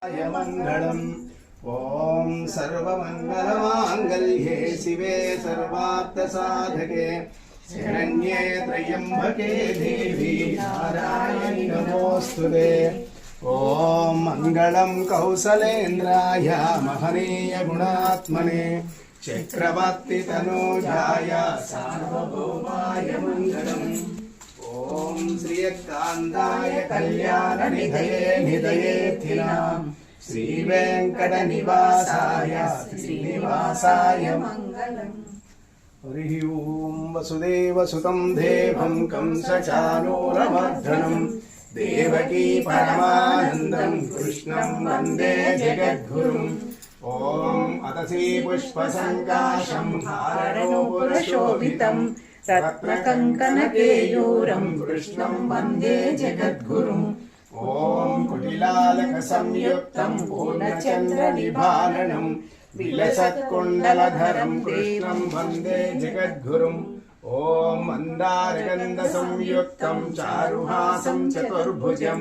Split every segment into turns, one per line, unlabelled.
मंगलम् ओम सर्वमंगलमांगल्ये शिवे सर्वार्थसाधके शरण्ये त्र्यंबके देवी नारायणि नमोस्तुते। ओम मंगलम कौसलेन्द्राय महनीय गुणात्मने चक्रवर्ती तनूजाय सार्वभौमाय मंगलम्। ओम श्रीकांताय कल्याण निधये निधयेत्थिनाम् श्री वेंकट निवासाय श्रीनिवासाय मंगलम्। हरि ओम वसुदेव सुतं देवं कंसचाणूरमर्दनं देवकी परमानन्दं कृष्णं वन्दे जगद्गुरुम्। ओम अतसी पुष्पसङ्काशं हारणोपुरशोभितं रत्नकङ्कणकेयूरं कृष्णं वन्दे जगद्गुरुम्। ओम कुटिलालक संयुक्तं पूर्णचन्द्रनिभाननं विलसत्कुण्डलधरं कृष्णं वन्दे जगद्गुरुम्। ओम मन्दारगन्ध संयुक्तं चारुहासं चतुर्भुजं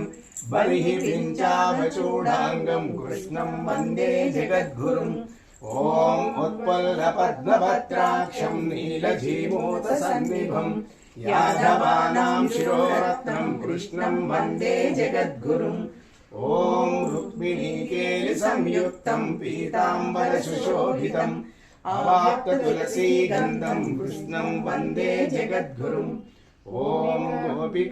बलिः पिञ्चावचूडाङ्गं कृष्णं वन्दे जगद्गुरुम्। ओम उत्पल्लपद्मपत्राक्षं नीलजीमूतसन्निभं यादवानां शिरोरत्नं कृष्णं वन्दे जगद्गुरुम्। ओम रुक्मिणीकेलिसंयुक्तं पीताम्बरसुशोभितम् अवाप्ततुलसीगन्धं कृष्णं वन्दे जगद्गुरुम्। ओम गोपिका